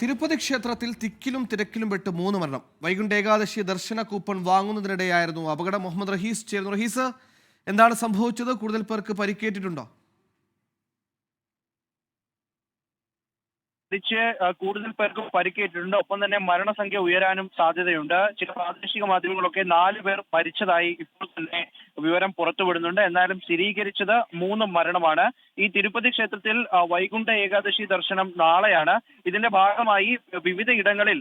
തിരുപ്പതി ക്ഷേത്രത്തിൽ തിക്കിലും തിരക്കിലും പെട്ട് 3 മരണം. വൈകുണ്ഠ ഏകാദശി ദർശന കൂപ്പൺ വാങ്ങുന്നതിനിടെയായിരുന്നു അപകടം. മുഹമ്മദ് റഹീസ് ചേർന്നു. റഹീസ്, എന്താണ് സംഭവിച്ചത്? കൂടുതൽ പേർക്ക് പരിക്കേറ്റിട്ടുണ്ടോ? കൂടുതൽ പേർക്ക് പരിക്കേറ്റിട്ടുണ്ട്. ഒപ്പം തന്നെ മരണസംഖ്യ ഉയരാനും സാധ്യതയുണ്ട്. ചില പ്രാദേശിക മാധ്യമങ്ങളൊക്കെ 4 പേർ മരിച്ചതായി ഇപ്പോൾ തന്നെ വിവരം പുറത്തുവിടുന്നുണ്ട്. എന്നാലും സ്ഥിരീകരിച്ചത് 3 മരണമാണ്. ഈ തിരുപ്പതി ക്ഷേത്രത്തിൽ വൈകുണ്ഠ ഏകാദശി ദർശനം നാളെയാണ്. ഇതിന്റെ ഭാഗമായി വിവിധ ഇടങ്ങളിൽ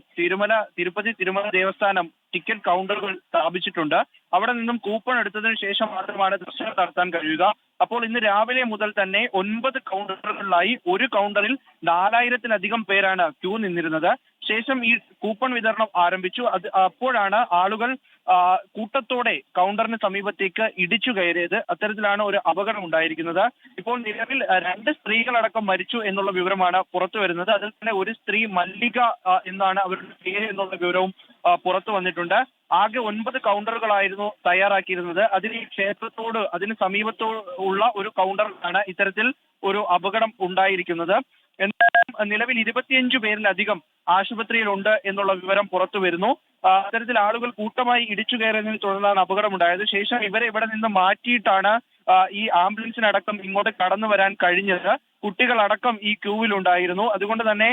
തിരുപ്പതി തിരുമല ദേവസ്ഥാനം ടിക്കറ്റ് കൗണ്ടറുകൾ സ്ഥാപിച്ചിട്ടുണ്ട്. അവിടെ നിന്നും കൂപ്പൺ എടുത്തതിനു ശേഷം മാത്രമാണ് ദർശനം നടത്താൻ കഴിയുക. അപ്പോൾ ഇന്ന് രാവിലെ മുതൽ തന്നെ 9 കൗണ്ടറുകളിലായി ഒരു കൗണ്ടറിൽ 4000-ലധികം പേരാണ് ക്യൂ നിന്നിരുന്നത്. ശേഷം ഈ കൂപ്പൺ വിതരണം ആരംഭിച്ചു. അപ്പോഴാണ് ആളുകൾ കൂട്ടത്തോടെ കൗണ്ടറിന് സമീപത്തേക്ക് ഇടിച്ചു കയറിയത്. അത്തരത്തിലാണ് ഒരു അപകടം ഉണ്ടായിരിക്കുന്നത്. ഇപ്പോൾ നിലവിൽ 2 സ്ത്രീകളടക്കം മരിച്ചു എന്നുള്ള വിവരമാണ് പുറത്തു വരുന്നത്. അതിൽ തന്നെ ഒരു സ്ത്രീ മല്ലിക എന്നാണ് അവരുടെ പേര് എന്നുള്ള വിവരവും പുറത്തു വന്നിട്ടുണ്ട്. ആകെ 9 കൗണ്ടറുകളായിരുന്നു തയ്യാറാക്കിയിരുന്നത്. അതിന് ഈ ക്ഷേത്രത്തോട് അതിന് സമീപത്തോട് ഉള്ള ഒരു കൗണ്ടറിലാണ് ഇത്തരത്തിൽ ഒരു അപകടം ഉണ്ടായിരിക്കുന്നത്. എന്തായാലും നിലവിൽ 25 പേരിലധികം ആശുപത്രിയിലുണ്ട് എന്നുള്ള വിവരം പുറത്തു വരുന്നു. അത്തരത്തിൽ ആളുകൾ കൂട്ടമായി ഇടിച്ചു കയറിയതിനെ തുടർന്നാണ് അപകടമുണ്ടായത്. ശേഷം ഇവരെ ഇവിടെ നിന്ന് മാറ്റിയിട്ടാണ് ഈ ആംബുലൻസിനടക്കം ഇങ്ങോട്ട് കടന്നു വരാൻ കഴിഞ്ഞത്. കുട്ടികളടക്കം ഈ ക്യൂവിലുണ്ടായിരുന്നു. അതുകൊണ്ട് തന്നെ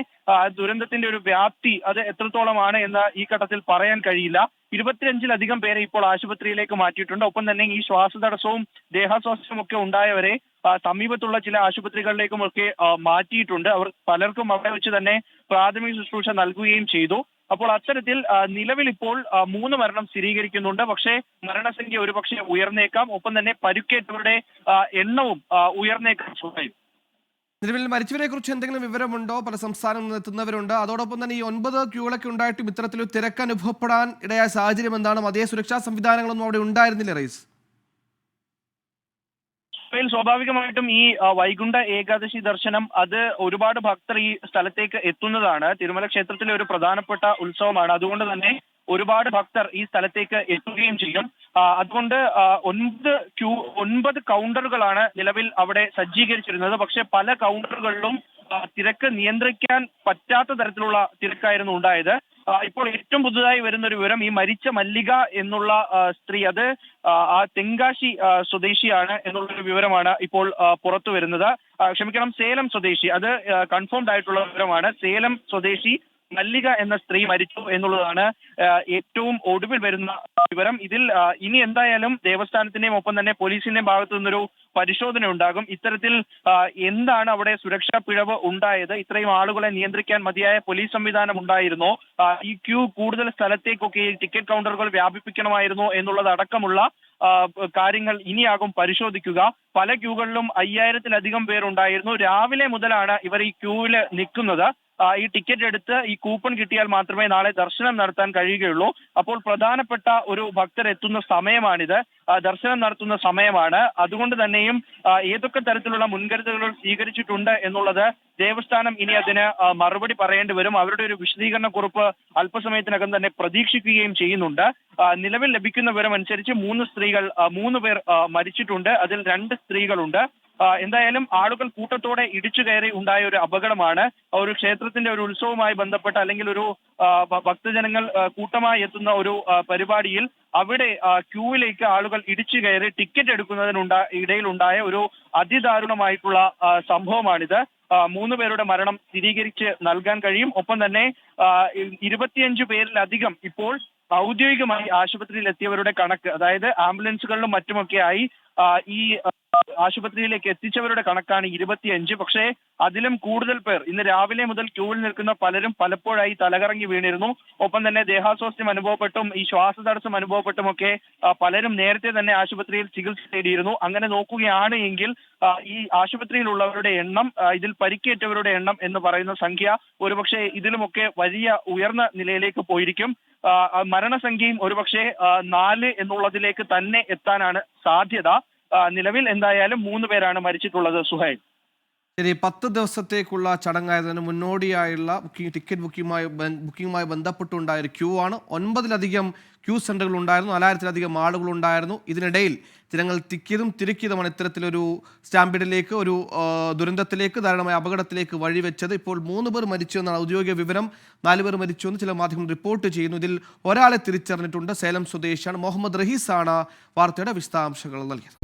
ദുരന്തത്തിന്റെ ഒരു വ്യാപ്തി അത് എത്രത്തോളമാണ് എന്ന് ഈ ഘട്ടത്തിൽ പറയാൻ കഴിയില്ല. 25-ലധികം പേരെ ഇപ്പോൾ ആശുപത്രിയിലേക്ക് മാറ്റിയിട്ടുണ്ട്. ഒപ്പം തന്നെ ഈ ശ്വാസതടസ്സവും ദേഹാസ്വാസ്ഥ്യവും ഒക്കെ ഉണ്ടായവരെ സമീപത്തുള്ള ചില ആശുപത്രികളിലേക്കുമൊക്കെ മാറ്റിയിട്ടുണ്ട്. അവർ പലർക്കും അവിടെ വെച്ച് തന്നെ പ്രാഥമിക ശുശ്രൂഷ നൽകുകയും ചെയ്തു. അപ്പോൾ അത്തരത്തിൽ നിലവിൽ ഇപ്പോൾ 3 മരണം സ്ഥിരീകരിക്കുന്നുണ്ട്. പക്ഷേ മരണസംഖ്യ ഒരുപക്ഷെ ഉയർന്നേക്കാം. ഒപ്പം തന്നെ പരിക്കേറ്റവരുടെ എണ്ണവും ഉയർന്നേക്കാം. നിലവിൽ മരിച്ചവരെ കുറിച്ച് എന്തെങ്കിലും വിവരമുണ്ടോ? പല സംസ്ഥാനങ്ങളിൽ നിന്ന് എത്തുന്നവരുണ്ട്. അതോടൊപ്പം തന്നെ ഈ 9 ക്യൂകളൊക്കെ ഉണ്ടായിട്ടും ഇത്തരത്തിലൊരു തിരക്ക് അനുഭവപ്പെടാൻ ഇടയായ സാഹചര്യം എന്താണ്? അതേ സുരക്ഷാ സംവിധാനങ്ങളൊന്നും അവിടെ ഉണ്ടായിരുന്നില്ല റൈസ്? സ്വാഭാവികമായിട്ടും ഈ വൈകുണ്ഠ ഏകാദശി ദർശനം അത് ഒരുപാട് ഭക്തർ ഈ സ്ഥലത്തേക്ക് എത്തുന്നതാണ്. തിരുമല ക്ഷേത്രത്തിലെ ഒരു പ്രധാനപ്പെട്ട ഉത്സവമാണ്. അതുകൊണ്ട് തന്നെ ഒരുപാട് ഭക്തർ ഈ സ്ഥലത്തേക്ക് എത്തുകയും ചെയ്യും. അതുകൊണ്ട് 9 കൗണ്ടറുകളാണ് നിലവിൽ അവിടെ സജ്ജീകരിച്ചിരുന്നത്. പക്ഷെ പല കൗണ്ടറുകളിലും തിരക്ക് നിയന്ത്രിക്കാൻ പറ്റാത്ത തരത്തിലുള്ള തിരക്കായിരുന്നു ഉണ്ടായത്. ഇപ്പോൾ ഏറ്റവും പുതുതായി വരുന്ന ഒരു വിവരം, ഈ മരിച്ച മല്ലിക എന്നുള്ള സ്ത്രീ അത് തെങ്കാശി സ്വദേശിയാണ് എന്നുള്ളൊരു വിവരമാണ് ഇപ്പോൾ പുറത്തു വരുന്നത്. ക്ഷമിക്കണം, സേലം സ്വദേശി. അത് കൺഫേംഡ് ആയിട്ടുള്ള വിവരമാണ്. സേലം സ്വദേശി മല്ലിക എന്ന സ്ത്രീ മരിച്ചു എന്നുള്ളതാണ് ഏറ്റവും ഒടുവിൽ വരുന്ന വിവരം. ഇതിൽ ഇനി എന്തായാലും ദേവസ്ഥാനത്തിന്റെയും ഒപ്പം തന്നെ പോലീസിന്റെയും ഭാഗത്തു നിന്നൊരു പരിശോധന ഉണ്ടാകും. ഇത്തരത്തിൽ എന്താണ് അവിടെ സുരക്ഷാ പിഴവ് ഉണ്ടായത്? ഇത്രയും ആളുകളെ നിയന്ത്രിക്കാൻ മതിയായ പോലീസ് സംവിധാനം ഉണ്ടായിരുന്നോ? ഈ ക്യൂ കൂടുതൽ സ്ഥലത്തേക്കൊക്കെ ടിക്കറ്റ് കൗണ്ടറുകൾ വ്യാപിപ്പിക്കണമായിരുന്നോ എന്നുള്ളതടക്കമുള്ള കാര്യങ്ങൾ ഇനിയാകും പരിശോധിക്കുക. പല ക്യൂകളിലും 5000-ലധികം പേരുണ്ടായിരുന്നു. രാവിലെ മുതലാണ് ഇവർ ഈ ക്യൂവിൽ നിൽക്കുന്നത്. ഈ ടിക്കറ്റ് എടുത്ത് ഈ കൂപ്പൺ കിട്ടിയാൽ മാത്രമേ നാളെ ദർശനം നടത്താൻ കഴിയുകയുള്ളൂ. അപ്പോൾ പ്രധാനപ്പെട്ട ഒരു ഭക്തർ എത്തുന്ന സമയമാണിത്, ദർശനം നടത്തുന്ന സമയമാണ്. അതുകൊണ്ട് തന്നെയും ഏതൊക്കെ തരത്തിലുള്ള മുൻകരുതലുകൾ സ്വീകരിച്ചിട്ടുണ്ട് എന്നുള്ളത് ദേവസ്ഥാനം ഇനി അതിന് മറുപടി പറയേണ്ടി വരും. അവരുടെ ഒരു വിശദീകരണ കുറിപ്പ് അല്പസമയത്തിനകം തന്നെ പ്രതീക്ഷിക്കുകയും ചെയ്യുന്നുണ്ട്. നിലവിൽ ലഭിക്കുന്ന വിവരം അനുസരിച്ച് 3 പേർ മരിച്ചിട്ടുണ്ട്. അതിൽ 2 സ്ത്രീകളുണ്ട്. എന്തായാലും ആളുകൾ കൂട്ടത്തോടെ ഇടിച്ചു കയറി ഉണ്ടായ ഒരു അപകടമാണ്. ഒരു ക്ഷേത്രത്തിന്റെ ഒരു ഉത്സവവുമായി ബന്ധപ്പെട്ട അല്ലെങ്കിൽ ഒരു ഭക്തജനങ്ങൾ കൂട്ടമായി എത്തുന്ന ഒരു പരിപാടിയിൽ അവിടെ ക്യൂവിലേക്ക് ആളുകൾ ഇടിച്ചു കയറി ടിക്കറ്റ് ഇടയിലുണ്ടായ ഒരു അതിദാരുണമായിട്ടുള്ള സംഭവമാണിത്. 3 പേരുടെ മരണം സ്ഥിരീകരിച്ച് നൽകാൻ കഴിയും. ഒപ്പം തന്നെ 25 പേരിലധികം ഇപ്പോൾ ഔദ്യോഗികമായി ആശുപത്രിയിൽ എത്തിയവരുടെ കണക്ക്, അതായത് ആംബുലൻസുകളിലും മറ്റുമൊക്കെയായി ഈ ആശുപത്രിയിലേക്ക് എത്തിച്ചവരുടെ കണക്കാണ് 25. പക്ഷേ അതിലും കൂടുതൽ പേർ ഇന്ന് രാവിലെ മുതൽ ക്യൂവിൽ നിൽക്കുന്ന പലരും പലപ്പോഴായി തലകറങ്ങി വീണിരുന്നു. ഒപ്പം തന്നെ ദേഹാസ്വാസ്ഥ്യം അനുഭവപ്പെട്ടും ഈ ശ്വാസതടസ്സം അനുഭവപ്പെട്ടുമൊക്കെ പലരും നേരത്തെ തന്നെ ആശുപത്രിയിൽ ചികിത്സ തേടിയിരുന്നു. അങ്ങനെ നോക്കുകയാണ് എങ്കിൽ ഈ ആശുപത്രിയിലുള്ളവരുടെ എണ്ണം, ഇതിൽ പരിക്കേറ്റവരുടെ എണ്ണം എന്ന് പറയുന്ന സംഖ്യ ഒരുപക്ഷെ ഇതിലുമൊക്കെ വലിയ ഉയർന്ന നിലയിലേക്ക് പോയിരിക്കും. മരണസംഖ്യയും ഒരുപക്ഷെ 4 എന്നുള്ളതിലേക്ക് തന്നെ എത്താനാണ് സാധ്യത. നിലവിൽ എന്തായാലും 3 പേരാണ് മരിച്ചിട്ടുള്ളത്. സുഹൈൽ. ഇനി 10 ദിവസത്തേക്കുള്ള ചടങ്ങായതിന് മുന്നോടിയായുള്ള ടിക്കറ്റ് ബുക്കിംഗുമായി ബന്ധപ്പെട്ടുണ്ടായ ഒരു ക്യൂ ആണ്. 9-ലധികം ക്യൂ സെന്ററുകൾ ഉണ്ടായിരുന്നു, 4000-ലധികം ആളുകൾ ഉണ്ടായിരുന്നു. ഇതിനിടയിൽ ജനങ്ങൾ തിക്കിയതുമാണ് ഇത്തരത്തിലൊരു സ്റ്റാമ്പീഡിലേക്ക്, ഒരു ദുരന്തത്തിലേക്ക്, ധാരാളമായ അപകടത്തിലേക്ക് വഴിവെച്ചത്. ഇപ്പോൾ 3 പേർ മരിച്ചു എന്നാണ് ഔദ്യോഗിക വിവരം. 4 പേർ മരിച്ചു എന്ന് ചില മാധ്യമങ്ങൾ റിപ്പോർട്ട് ചെയ്യുന്നു. ഇതിൽ ഒരാളെ തിരിച്ചറിഞ്ഞിട്ടുണ്ട്. സേലം സ്വദേശിയാണ് മുഹമ്മദ് റഹീസാണ് വാർത്തയുടെ വിശദാംശങ്ങൾ നൽകിയത്.